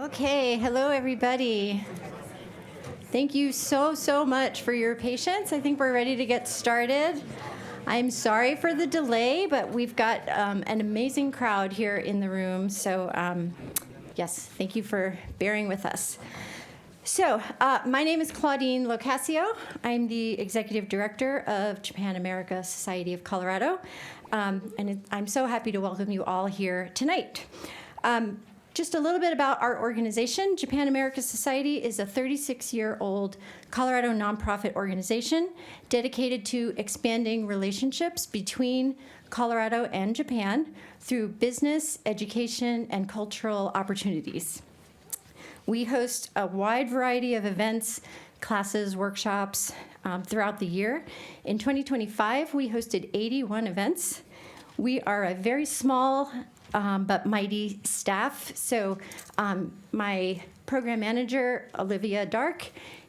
Okay, hello everybody. Thank you so much for your patience. I think we're ready to get started. I'm sorry for the delay, but we've got an amazing crowd here in the room. So yes, thank you for bearing with us. So my name is Claudine Locascio. I'm the Executive Director of Japan America Society of Colorado. And I'm so happy to welcome you all here tonight. Just a little bit about our organization. Japan America Society is a 36-year-old Colorado nonprofit organization dedicated to expanding relationships between Colorado and Japan through business, education, and cultural opportunities. We host a wide variety of events, classes, workshops throughout the year. In 2025, we hosted 81 events. We are a very small but mighty staff. So my program manager, Olivia Dark,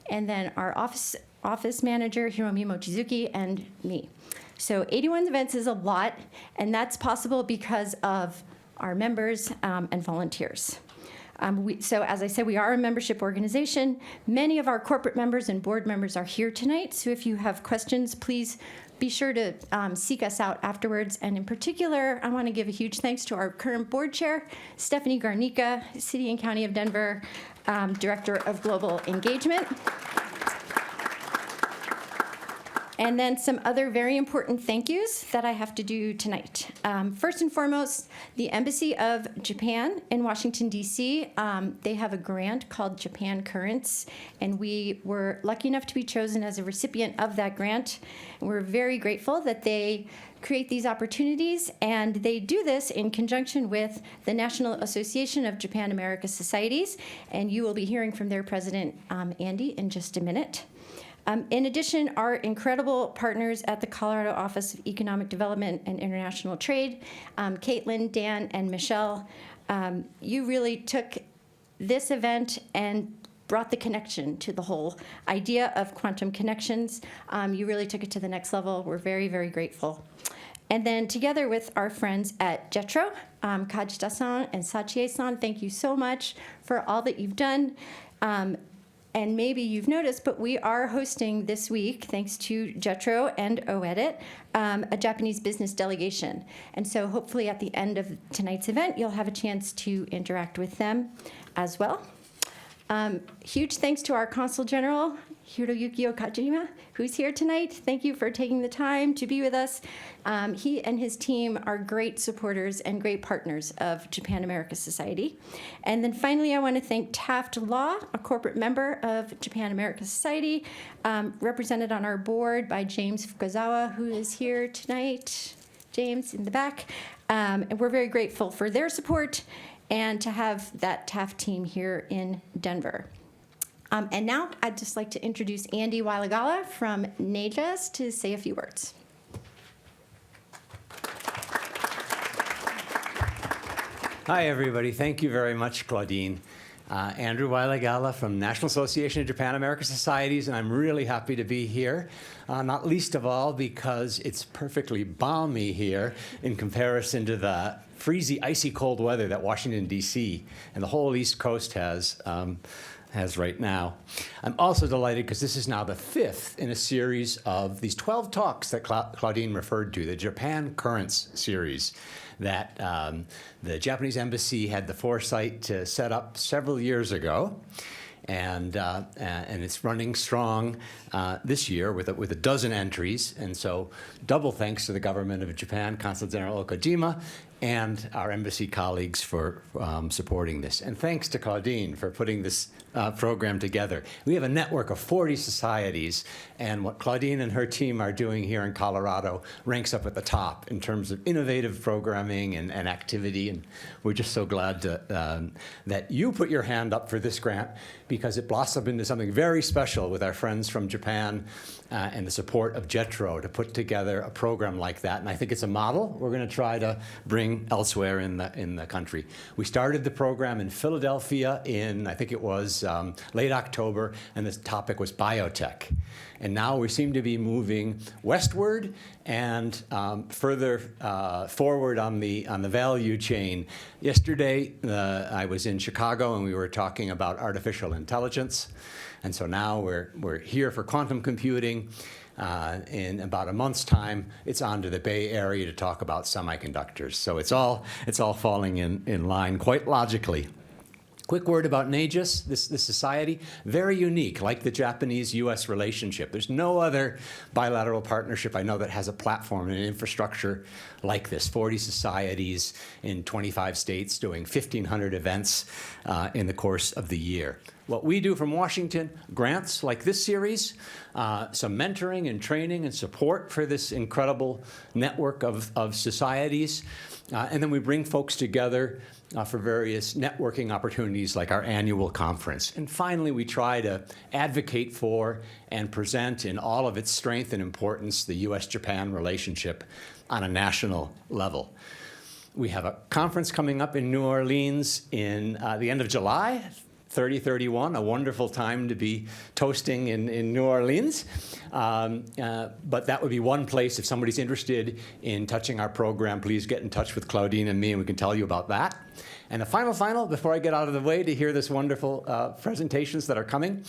and then our office manager, Hiromi Mochizuki, and me. So 81 events is a lot, and that's possible because of our members and volunteers. So as I said, we are a membership organization. Many of our corporate members and board members are here tonight. So if you have questions, please be sure to seek us out afterwards. And in particular, I want to give a huge thanks to our current board chair, Stephanie Garnica, City and County of Denver, Director of Global Engagement. And then some other very important thank yous that I have to do tonight. First and foremost, the Embassy of Japan in Washington, D.C. They have a grant called Japan Currents, and we were lucky enough to be chosen as a recipient of that grant. And we're very grateful that they create these opportunities, and they do this in conjunction with the National Association of Japan America Societies, and you will be hearing from their president, Andy, in just a minute. In addition, our incredible partners at the Colorado Office of Economic Development and International Trade, Caitlin, Dan, and Michelle, you really took this event and brought the connection to the whole idea of quantum connections. You really took it to the next level. We're very, very grateful. And then together with our friends at JETRO, Kajita-san and Sachie-san, thank you so much for all that you've done. And maybe you've noticed, but we are hosting this week, thanks to JETRO and OEDIT, a Japanese business delegation. And so hopefully at the end of tonight's event, you'll have a chance to interact with them as well. Huge thanks to our Consul General, Hiroyuki Okajima, who's here tonight. Thank you for taking the time to be with us. He and his team are great supporters and great partners of Japan America Society. And then finally, I want to thank Taft Law, a corporate member of Japan America Society, represented on our board by James Fukazawa, who is here tonight. James in the back. And we're very grateful for their support and to have that Taft team here in Denver. And now I'd just like to introduce Andy Wailagala from NAJAS to say a few words. Hi, everybody. Thank you very much, Claudine. Andrew Wailagala from National Association of Japan America Societies, and I'm really happy to be here, not least of all because it's perfectly balmy here in comparison to the freezy, icy cold weather that Washington, D.C. and the whole East Coast has right now. I'm also delighted because this is now the fifth in a series of these 12 talks that Claudine referred to, the Japan Currents series that the Japanese embassy had the foresight to set up several years ago. And it's running strong this year with a dozen entries. And so double thanks to the government of Japan, Consul General Okajima, and our embassy colleagues for supporting this. And thanks to Claudine for putting this program together. We have a network of 40 societies, and what Claudine and her team are doing here in Colorado ranks up at the top in terms of innovative programming and activity. And we're just so glad that you put your hand up for this grant, because it blossomed into something very special with our friends from Japan and the support of JETRO to put together a program like that. And I think it's a model we're going to try to bring occurring elsewhere in the country. We started the program in Philadelphia in, I think it was late October, and the topic was biotech. And now we seem to be moving westward and further forward on the value chain. Yesterday, I was in Chicago, and we were talking about artificial intelligence. And so now we're here for quantum computing. In about a month's time, it's on to the Bay Area to talk about semiconductors. So it's all falling in line quite logically. Quick word about NAGIS, this society, very unique, like the Japanese-U.S. relationship. There's no other bilateral partnership I know that has a platform and an infrastructure like this. 40 societies in 25 states doing 1,500 events in the course of the year. What we do from Washington, grants like this series, some mentoring and training and support for this incredible network of societies, and then we bring folks together for various networking opportunities like our annual conference. And finally, we try to advocate for and present in all of its strength and importance the U.S.-Japan relationship on a national level. We have a conference coming up in New Orleans in the end of July, 3031, a wonderful time to be toasting in New Orleans. But that would be one place. If somebody's interested in touching our program, please get in touch with Claudine and me, and we can tell you about that. And the final, before I get out of the way to hear this wonderful presentations that are coming,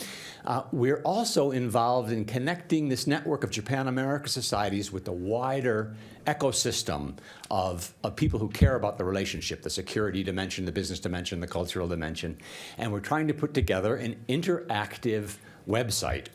we're also involved in connecting this network of Japan-America societies with the wider ecosystem of people who care about the relationship, the security dimension, the business dimension, the cultural dimension. And we're trying to put together an interactive website.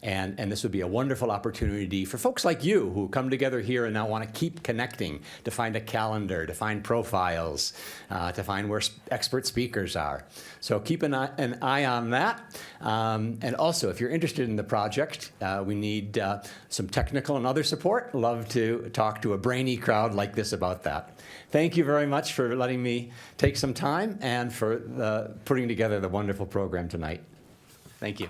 And this would be a wonderful opportunity for folks like you who come together here and now want to keep connecting, to find a calendar, to find profiles, to find where expert speakers are. So keep an eye on that. And also, if you're interested in the project, we need some technical and other support. Love to talk to a brainy crowd like this about that. Thank you very much for letting me take some time and for putting together the wonderful program tonight. Thank you.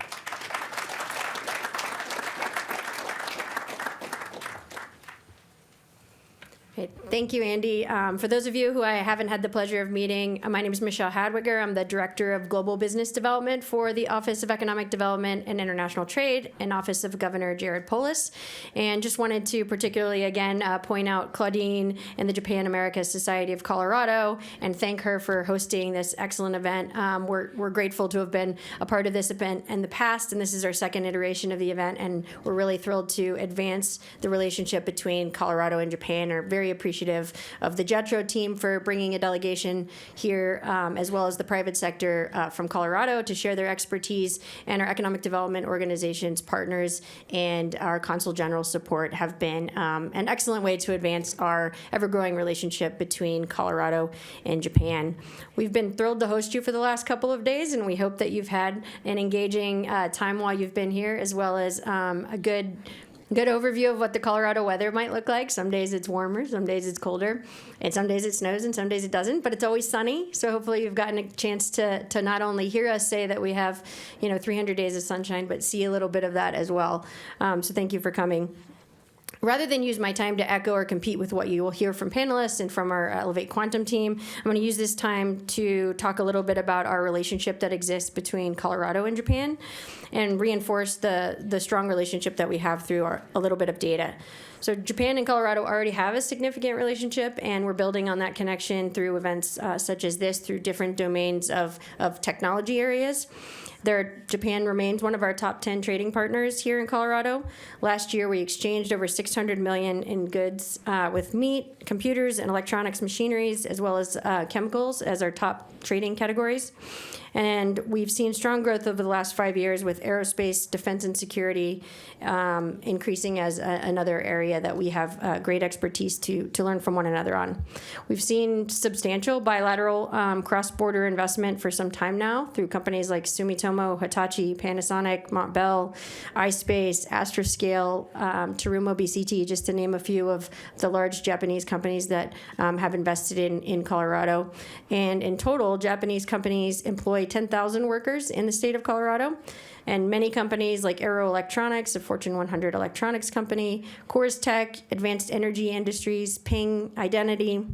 Okay, thank you, Andy. For those of you who I haven't had the pleasure of meeting, my name is Michelle Hadwiger. I'm the Director of Global Business Development for the Office of Economic Development and International Trade and Office of Governor Jared Polis. And just wanted to particularly, again, point out Claudine and the Japan-America Society of Colorado and thank her for hosting this excellent event. We're grateful to have been a part of this event in the past, and this is our second iteration of the event, and we're really thrilled to advance the relationship between Colorado and Japan. Are very appreciative of the JETRO team for bringing a delegation here, as well as the private sector from Colorado to share their expertise, and our economic development organizations, partners, and our Consul General support have been an excellent way to advance our ever-growing relationship between Colorado and Japan. We've been thrilled to host you for the last couple of days, and we hope that you've had an engaging time while you've been here, as well as a good overview of what the Colorado weather might look like. Some days it's warmer, some days it's colder, and some days it snows and some days it doesn't, but it's always sunny. So hopefully you've gotten a chance to not only hear us say that we have 300 days of sunshine, but see a little bit of that as well. So thank you for coming. Rather than use my time to echo or compete with what you will hear from panelists and from our Elevate Quantum team, I'm going to use this time to talk a little bit about our relationship that exists between Colorado and Japan and reinforce the strong relationship that we have through a little bit of data. So Japan and Colorado already have a significant relationship, and we're building on that connection through events such as this, through different domains of technology areas. Japan remains one of our top 10 trading partners here in Colorado. Last year, we exchanged over $600 million in goods with meat, computers, and electronics machineries, as well as chemicals as our top trading categories. And we've seen strong growth over the last 5 years, with aerospace, defense, and security increasing as another area that we have great expertise to learn from one another on. We've seen substantial bilateral cross-border investment for some time now through companies like Sumitomo, Hitachi, Panasonic, Montbell, iSpace, Astroscale, Terumo BCT, just to name a few of the large Japanese companies that have invested in Colorado. And in total, Japanese companies employ 10,000 workers in the state of Colorado. And many companies like Arrow Electronics, a Fortune 100 electronics company, Coors Tech, Advanced Energy Industries, Ping Identity,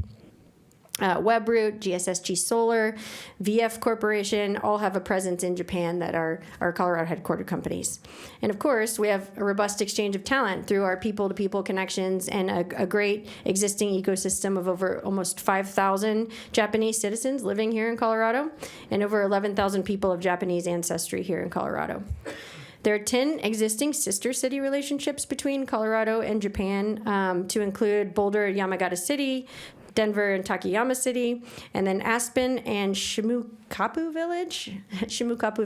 Webroot, GSSG Solar, VF Corporation all have a presence in Japan that are Colorado headquartered companies. And of course, we have a robust exchange of talent through our people-to-people connections and a great existing ecosystem of over almost 5,000 Japanese citizens living here in Colorado and over 11,000 people of Japanese ancestry here in Colorado. There are 10 existing sister city relationships between Colorado and Japan, to include Boulder, Yamagata City, Denver and Takayama City, and then Aspen and Shimokapu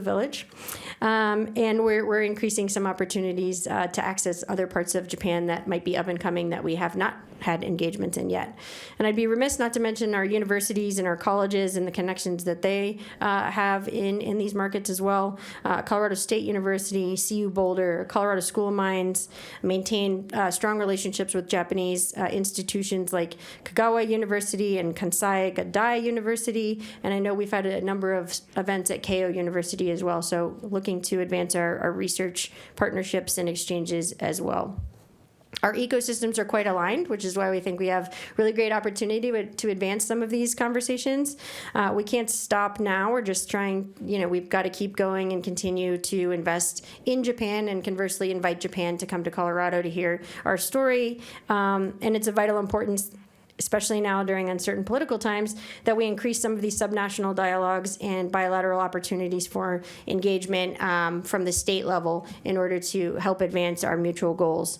Village. And we're increasing some opportunities to access other parts of Japan that might be up and coming that we have not had engagements in yet. And I'd be remiss not to mention our universities and our colleges and the connections that they have in these markets as well. Colorado State University, CU Boulder, Colorado School of Mines maintain strong relationships with Japanese institutions like Kagawa University and Kansai Gaidai University. And I know we've had a number of events at Keio University as well. So looking to advance our research partnerships and exchanges as well. Our ecosystems are quite aligned, which is why we think we have really great opportunity to advance some of these conversations. We can't stop now. We're just trying, we've got to keep going and continue to invest in Japan and conversely invite Japan to come to Colorado to hear our story. And it's of vital importance, especially now during uncertain political times, that we increase some of these subnational dialogues and bilateral opportunities for engagement from the state level in order to help advance our mutual goals.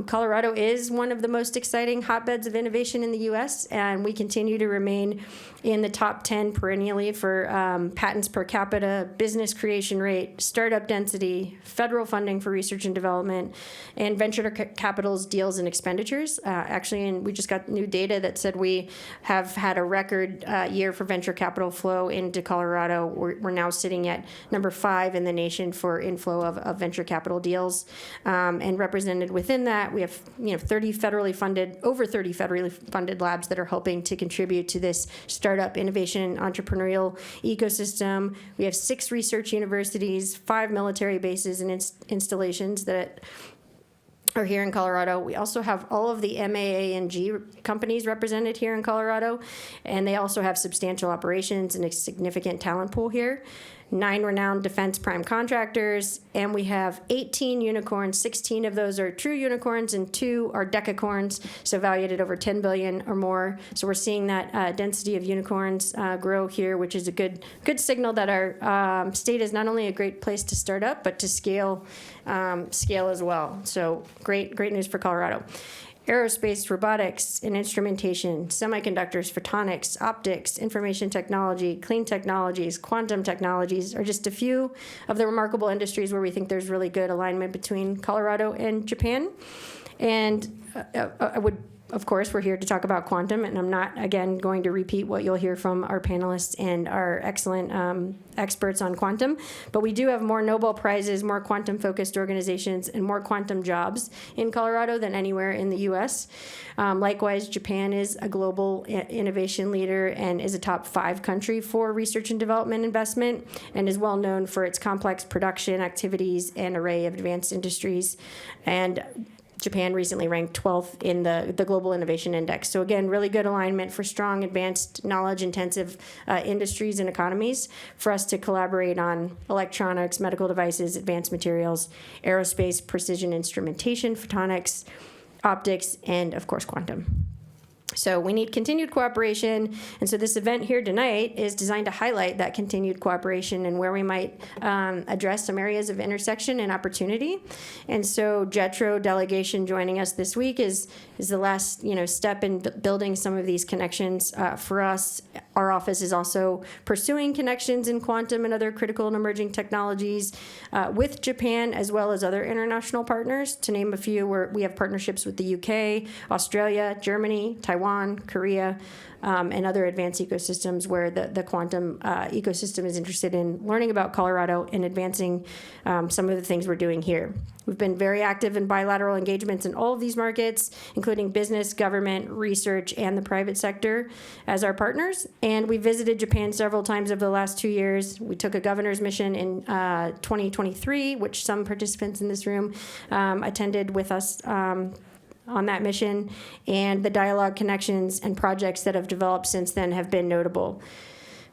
Colorado is one of the most exciting hotbeds of innovation in the U.S., and we continue to remain in the top 10 perennially for patents per capita, business creation rate, startup density, federal funding for research and development, and venture capital's deals and expenditures. And we just got new data that said we have had a record year for venture capital flow into Colorado. We're now sitting at number 5 in the nation for inflow of venture capital deals, and represented within that, we have over 30 federally funded labs that are helping to contribute to this startup innovation entrepreneurial ecosystem. We have 6 research universities, 5 military bases and installations that are here in Colorado. We also have all of the MA&G companies represented here in Colorado, and they also have substantial operations and a significant talent pool here. 9 renowned defense prime contractors, and we have 18 unicorns. 16 of those are true unicorns, and 2 are decacorns, so valued at over $10 billion or more. So we're seeing that density of unicorns grow here, which is a good signal that our state is not only a great place to start up, but to scale as well. So great news for Colorado. Aerospace, robotics, and instrumentation, semiconductors, photonics, optics, information technology, clean technologies, quantum technologies are just a few of the remarkable industries where we think there's really good alignment between Colorado and Japan. And of course, we're here to talk about quantum, and I'm not, again, going to repeat what you'll hear from our panelists and our excellent experts on quantum, but we do have more Nobel Prizes, more quantum-focused organizations, and more quantum jobs in Colorado than anywhere in the U.S. Likewise, Japan is a global innovation leader and is a top 5 country for research and development investment, and is well known for its complex production activities and array of advanced industries. And Japan recently ranked 12th in the Global Innovation Index. So again, really good alignment for strong, advanced, knowledge-intensive industries and economies for us to collaborate on electronics, medical devices, advanced materials, aerospace, precision instrumentation, photonics, optics, and of course, quantum. So we need continued cooperation, and so this event here tonight is designed to highlight that continued cooperation and where we might address some areas of intersection and opportunity. And so JETRO delegation joining us this week is the last step in building some of these connections for us. Our office is also pursuing connections in quantum and other critical and emerging technologies with Japan as well as other international partners. To name a few, we have partnerships with the UK, Australia, Germany, Taiwan, Korea, and other advanced ecosystems where the quantum ecosystem is interested in learning about Colorado and advancing some of the things we're doing here. We've been very active in bilateral engagements in all of these markets, including business, government, research, and the private sector as our partners. And we visited Japan several times over the last 2 years. We took a governor's mission in 2023, which some participants in this room attended with us on that mission, and the dialogue, connections, and projects that have developed since then have been notable.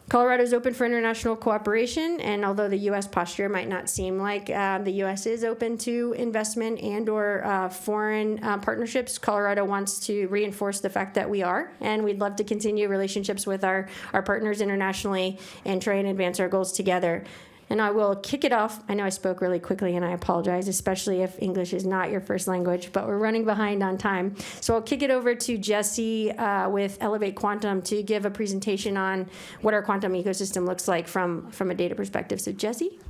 Colorado is open for international cooperation, and although the U.S. posture might not seem like the U.S. is open to investment and or foreign partnerships, Colorado wants to reinforce the fact that we are, and we'd love to continue relationships with our partners internationally and try and advance our goals together. And I will kick it off. I know I spoke really quickly, and I apologize, especially if English is not your first language, but we're running behind on time. So I'll kick it over to Jesse with Elevate Quantum to give a presentation on what our quantum ecosystem looks like from a data perspective. So Jesse?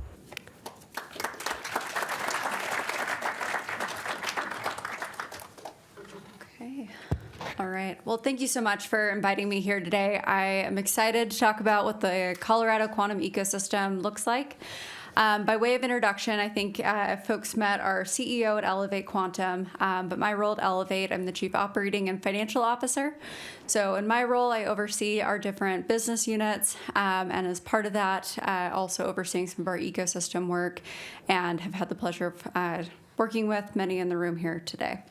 Okay. All right. Well, thank you so much for inviting me here today. I am excited to talk about what the Colorado quantum ecosystem looks like. By way of introduction, I think folks met our CEO at Elevate Quantum, but my role at Elevate, I'm the Chief Operating and Financial Officer. So in my role, I oversee our different business units, and as part of that, also overseeing some of our ecosystem work, and have had the pleasure of working with many in the room here today.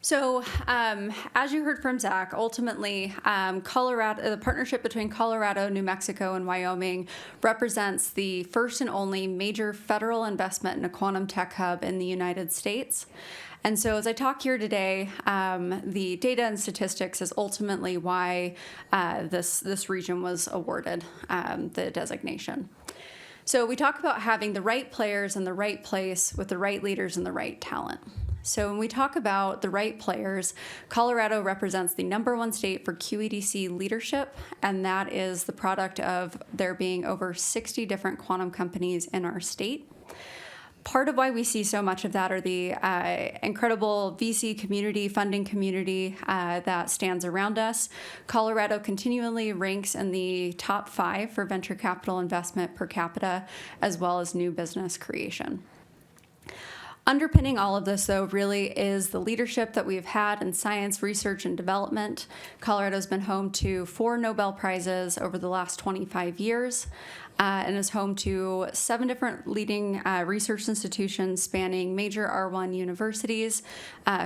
So, as you heard from Zach, ultimately, the partnership between Colorado, New Mexico, and Wyoming represents the first and only major federal investment in a quantum tech hub in the United States. And so as I talk here today, the data and statistics is ultimately why this region was awarded the designation. So we talk about having the right players in the right place with the right leaders and the right talent. So when we talk about the right players, Colorado represents the #1 state for QEDC leadership, and that is the product of there being over 60 different quantum companies in our state. Part of why we see so much of that are the incredible VC community, funding community that stands around us. Colorado continually ranks in the top 5 for venture capital investment per capita, as well as new business creation. Underpinning all of this, though, really is the leadership that we've had in science, research, and development. Colorado's been home to 4 Nobel Prizes over the last 25 years. And is home to 7 different leading research institutions spanning major R1 universities,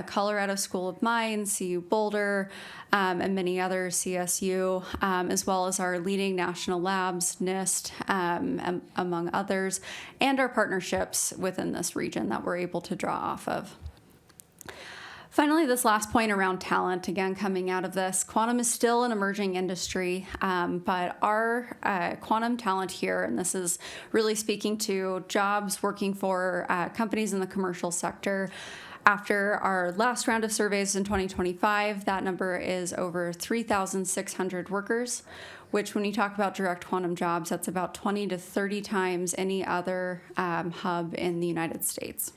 Colorado School of Mines, CU Boulder, and many others, CSU, as well as our leading national labs, NIST, among others, and our partnerships within this region that we're able to draw off of. Finally, this last point around talent, again, coming out of this, quantum is still an emerging industry, but our quantum talent here, and this is really speaking to jobs working for companies in the commercial sector. After our last round of surveys in 2025, that number is over 3,600 workers, which when you talk about direct quantum jobs, that's about 20 to 30 times any other hub in the United States.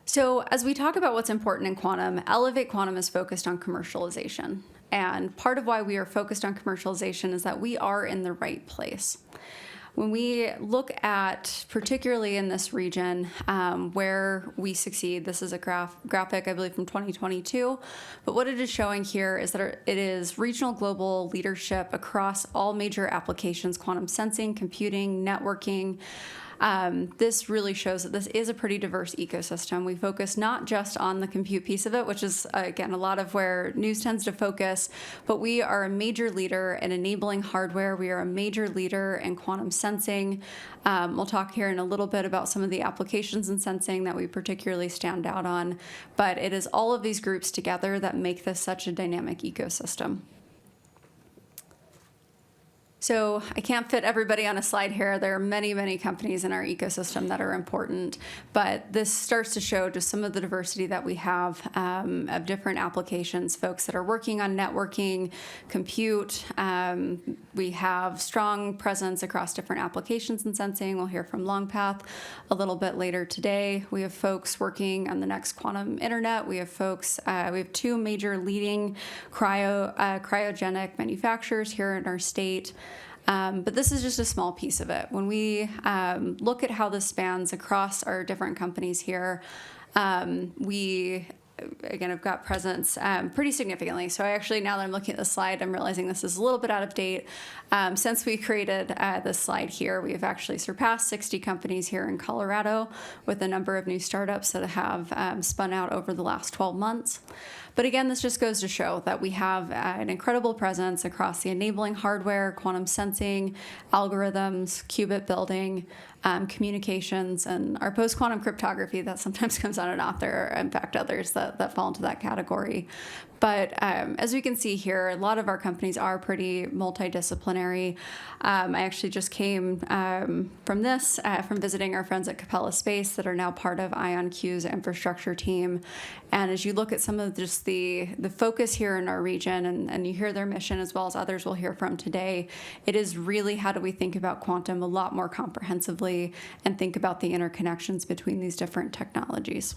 So as we talk about what's important in quantum, Elevate Quantum is focused on commercialization. And part of why we are focused on commercialization is that we are in the right place. When we look at, particularly in this region, where we succeed, this is a graphic, I believe, from 2022, but what it is showing here is that it is regional global leadership across all major applications, quantum sensing, computing, networking. This really shows that this is a pretty diverse ecosystem. We focus not just on the compute piece of it, which is, again, a lot of where news tends to focus, but we are a major leader in enabling hardware. We are a major leader in quantum sensing. We'll talk here in a little bit about some of the applications in sensing that we particularly stand out on, but it is all of these groups together that make this such a dynamic ecosystem. So I can't fit everybody on a slide here. There are many, many companies in our ecosystem that are important, but this starts to show just some of the diversity that we have of different applications, folks that are working on networking, compute. We have strong presence across different applications in sensing. We'll hear from Longpath a little bit later today. We have folks working on the next quantum internet. We have folks, we have 2 major leading cryogenic manufacturers here in our state. But this is just a small piece of it. When we look at how this spans across our different companies here, we again, have got presence pretty significantly. So I actually, now that I'm looking at the slide, I'm realizing this is a little bit out of date. Since we created this slide here, we've actually surpassed 60 companies here in Colorado, with a number of new startups that have spun out over the last 12 months. But again, this just goes to show that we have an incredible presence across the enabling hardware, quantum sensing, algorithms, qubit building, communications, and our post-quantum cryptography that sometimes comes out of not. There are, in fact, others that fall into that category. But as we can see here, a lot of our companies are pretty multidisciplinary. I actually just came from visiting our friends at Capella Space that are now part of IonQ's infrastructure team. And as you look at some of just the focus here in our region, and you hear their mission as well as others we'll hear from today, it is really how do we think about quantum a lot more comprehensively and think about the interconnections between these different technologies.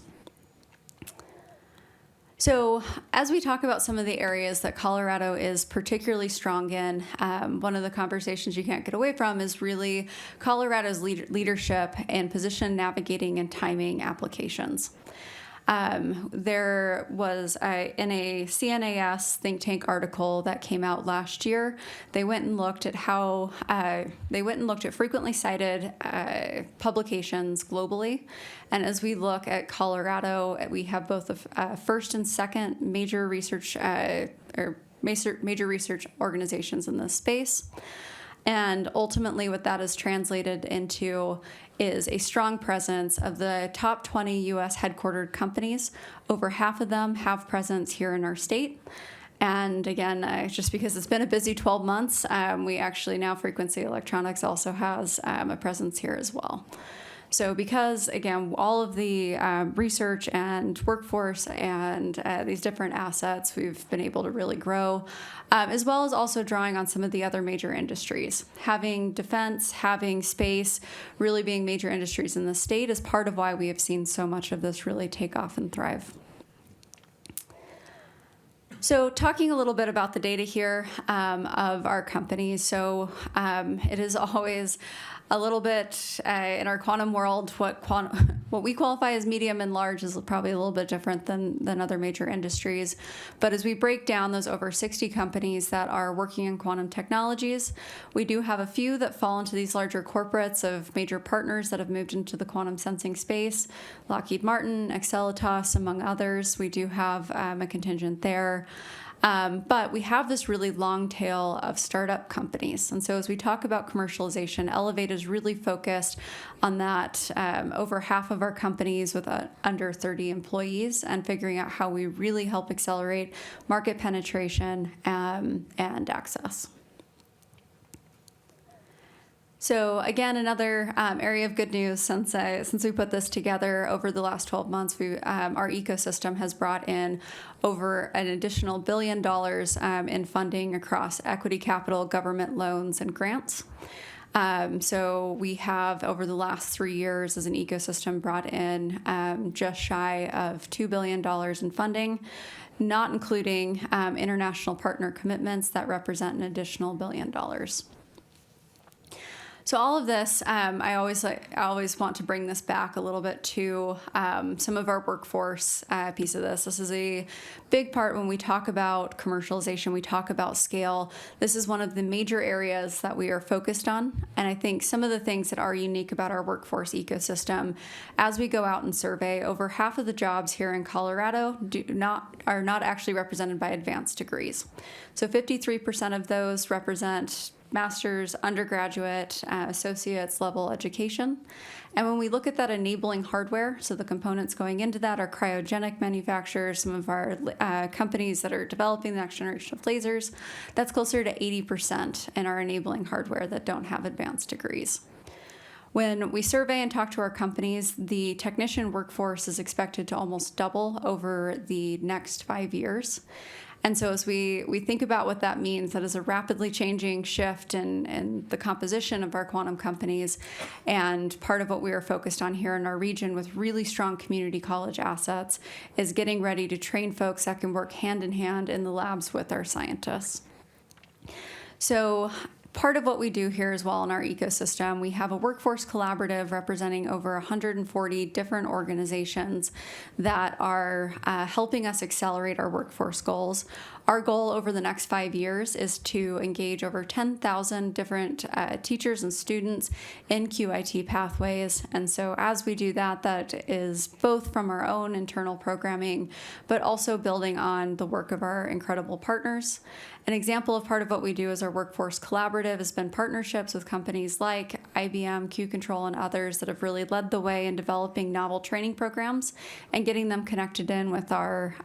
So as we talk about some of the areas that Colorado is particularly strong in, one of the conversations you can't get away from is really Colorado's leadership in position navigating and timing applications. There was in a CNAS think tank article that came out last year, they went and looked at frequently cited publications globally. And as we look at Colorado, we have both the first and second major research organizations in this space. And ultimately what that is translated into is a strong presence of the top 20 U.S. headquartered companies. Over half of them have presence here in our state. And again, just because it's been a busy 12 months, we actually now Frequency Electronics also has a presence here as well. So because, again, all of the research and workforce and these different assets, we've been able to really grow, as well as also drawing on some of the other major industries. Having defense, having space, really being major industries in the state is part of why we have seen so much of this really take off and thrive. So talking a little bit about the data here of our companies. So it is always a little bit in our quantum world, what we qualify as medium and large is probably a little bit different than other major industries. But as we break down those over 60 companies that are working in quantum technologies, we do have a few that fall into these larger corporates of major partners that have moved into the quantum sensing space, Lockheed Martin, Acceletos, among others. We do have a contingent there. But we have this really long tail of startup companies. And so as we talk about commercialization, Elevate is really focused on that over half of our companies with under 30 employees and figuring out how we really help accelerate market penetration and access. So again, another area of good news since we put this together over the last 12 months, our ecosystem has brought in over an additional $1 billion in funding across equity capital, government loans, and grants. So we have, over the last 3 years as an ecosystem, brought in just shy of $2 billion in funding, not including international partner commitments that represent an additional $1 billion. So all of this, I always want to bring this back a little bit to some of our workforce piece of this. This is a big part when we talk about commercialization, we talk about scale. This is one of the major areas that we are focused on. And I think some of the things that are unique about our workforce ecosystem, as we go out and survey, over half of the jobs here in Colorado are not actually represented by advanced degrees. So 53% of those represent master's, undergraduate, associate's level education. And when we look at that enabling hardware, so the components going into that are cryogenic manufacturers, some of our companies that are developing the next generation of lasers, that's closer to 80% in our enabling hardware that don't have advanced degrees. When we survey and talk to our companies, the technician workforce is expected to almost double over the next 5 years. And so as we think about what that means, that is a rapidly changing shift in the composition of our quantum companies, and part of what we are focused on here in our region with really strong community college assets is getting ready to train folks that can work hand in hand in the labs with our scientists. So part of what we do here as well in our ecosystem. We have a workforce collaborative representing over 140 different organizations that are helping us accelerate our workforce goals. Our goal over the next 5 years is to engage over 10,000 different teachers and students in QIT pathways. And so as we do that, that is both from our own internal programming, but also building on the work of our incredible partners. An example of part of what we do as our workforce collaborative has been partnerships with companies like IBM, Q-Control, and others that have really led the way in developing novel training programs and getting them connected in with our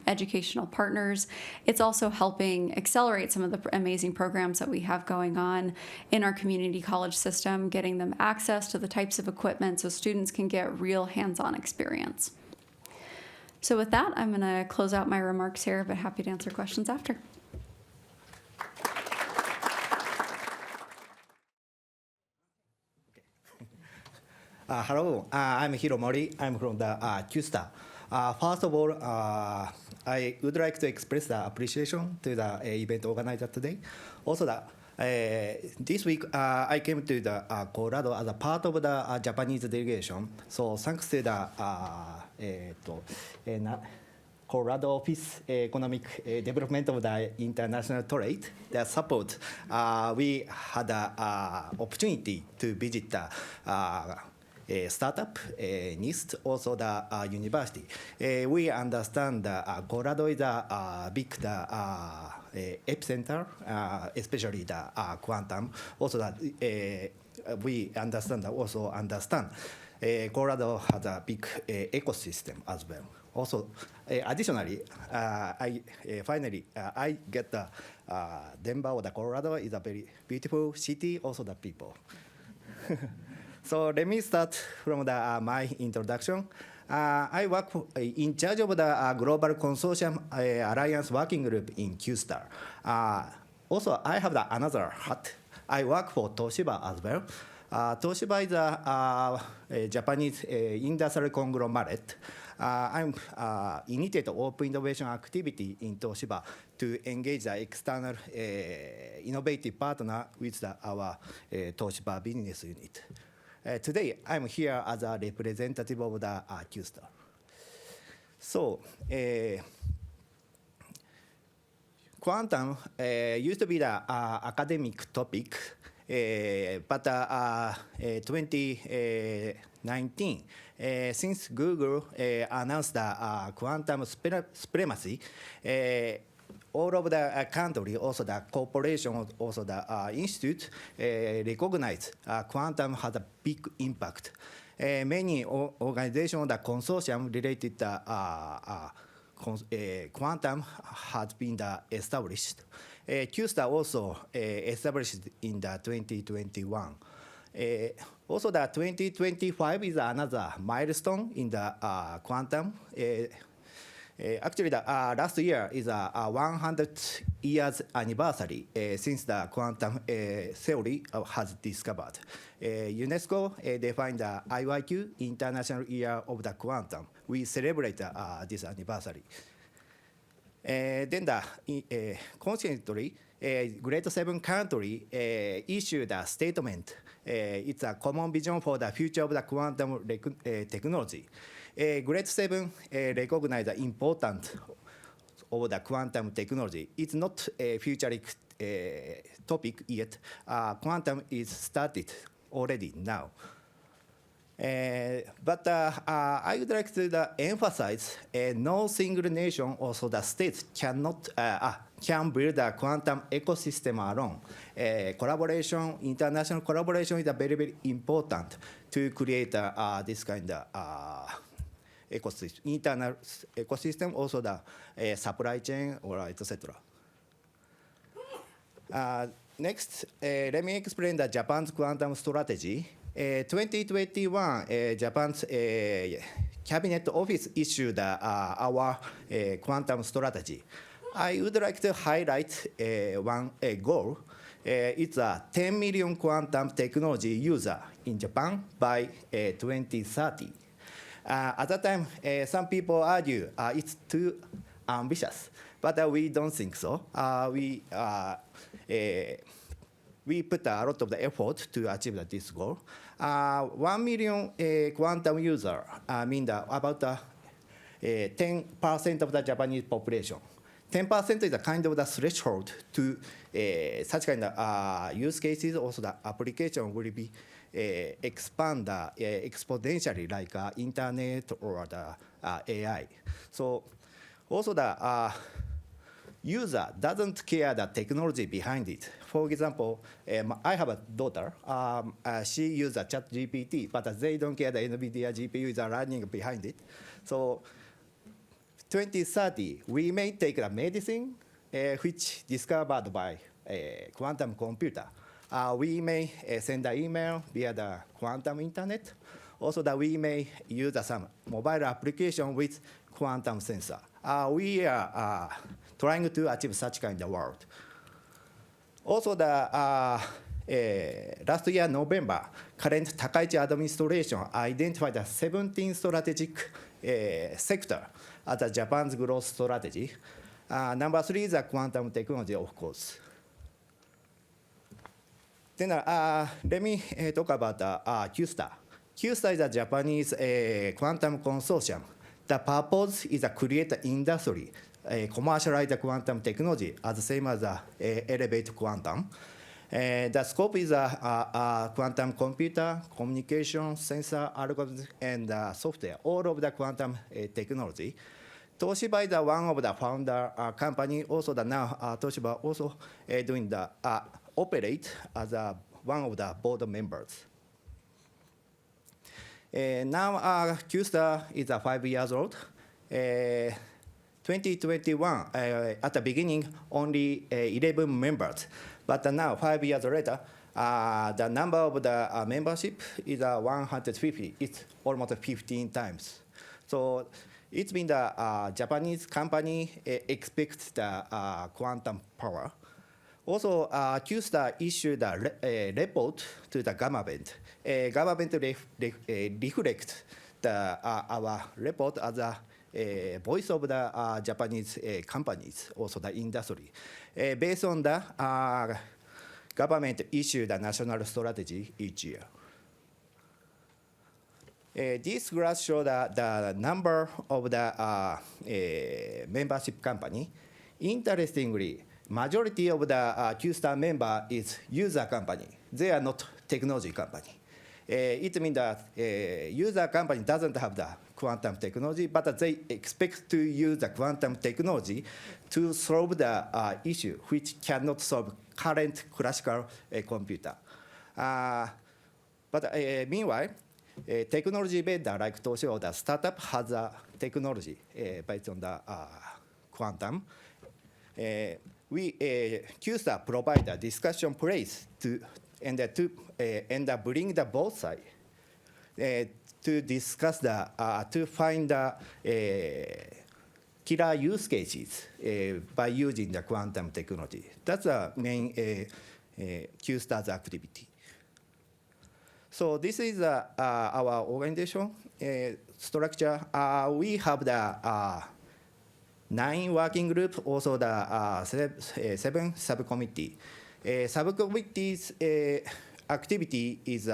educational partners. It's also helping accelerate some of the amazing programs that we have going on in our community college system, getting them access to the types of equipment so students can get real hands-on experience. So with that, I'm going to close out my remarks here, but happy to answer questions after. Hello, I'm Hiro Mori. I'm from the QStar. First of all, I would like to express the appreciation to the event organizer today. Also, this week I came to the Colorado as a part of the Japanese delegation. So thanks to the Colorado Office Economic Development of the International Trade, the support, we had the opportunity to visit the startup, NIST, also the university. We understand that Colorado is a big epicenter, especially the quantum. Also that we understand Colorado has a big ecosystem as well. Also, additionally, I get the Denver or the Colorado is a very beautiful city. Also the people. So let me start from my introduction. I work in charge of the Global Consortium Alliance Working Group in QStar. Also, I have another hat. I work for Toshiba as well. Toshiba is a Japanese industrial conglomerate. I'm initiated open innovation activity in Toshiba to engage the external innovative partner with our Toshiba business unit. Today, I'm here as a representative of the QStar. So, quantum used to be the academic topic, but 2019, since Google announced the quantum supremacy, all over the country, also the corporation, also the institute, recognize quantum has a big impact. Many organizations, the consortium related to quantum has been established. QStar also established in the 2021. Also, the 2025 is another milestone in the quantum. Actually, the last year is a 100 years anniversary since the quantum theory has discovered. UNESCO defined the IYQ, International Year of the Quantum. We celebrate this anniversary. Then consequently, Great Seven country issued a statement. It's a common vision for the future of the quantum technology. Great Seven recognize the importance of the quantum technology. It's not a futuristic topic yet. Quantum is started already now. But I would like to emphasize no single nation, also the states, cannot can build a quantum ecosystem alone. Collaboration, international collaboration is very, very important to create this kind of ecosystem, internal ecosystem, also the supply chain, or etc. Next, let me explain the Japan's quantum strategy. 2021, Japan's Cabinet Office issued our quantum strategy. I would like to highlight one goal. It's a 10 million quantum technology user in Japan by 2030. At that time, some people argue it's too ambitious, but we don't think so. we put a lot of the effort to achieve this goal. 1 million quantum user mean about 10% of the Japanese population. 10% is a kind of the threshold to such kind of use cases. Also, the application will be expand exponentially, like internet or the AI. So, also the user doesn't care the technology behind it. For example, I have a daughter. She uses ChatGPT, but they don't care the NVIDIA GPU is running behind it. So 2030, we may take a medicine which discovered by a quantum computer. We may send an email via the quantum internet. Also, that we may use some mobile application with quantum sensor. We are trying to achieve such kind of world. Also, the last year, November, current Takaichi administration identified the 17 strategic sector as a Japan's growth strategy. Number 3 is the quantum technology, of course. Then let me talk about QSTAR. QSTAR is a Japanese quantum consortium. The purpose is to create an industry, commercialize the quantum technology as the same as elevate quantum. The scope is quantum computer, communication, sensor, algorithms, and software, all of the quantum technology. Toshiba is one of the founder company. Also, now Toshiba also doing the operate as one of the board members. Now QSTAR is 5 years old. 2021, at the beginning, only 11 members. But now, 5 years later, the number of the membership is 150. It's almost 15 times. So it's been the Japanese company expects the quantum power. Also, QSTAR issued a report to the government. Government reflects our report as a voice of the Japanese companies, also the industry. Based on the government issued a national strategy each year. This graph shows the number of the membership company. Interestingly, majority of the QSTAR member is user company. They are not technology company. It means that user company doesn't have the quantum technology, but they expect to use the quantum technology to solve the issue which cannot solve current classical computer. But meanwhile, technology vendor like Toshiba, the startup has a technology based on the quantum. QSTAR provide a discussion place to bring the both sides to discuss to find the killer use cases by using the quantum technology. That's the main QSTAR's activity. So this is our organization structure. We have the 9 working groups, also the 7 subcommittee. Subcommittee's activity is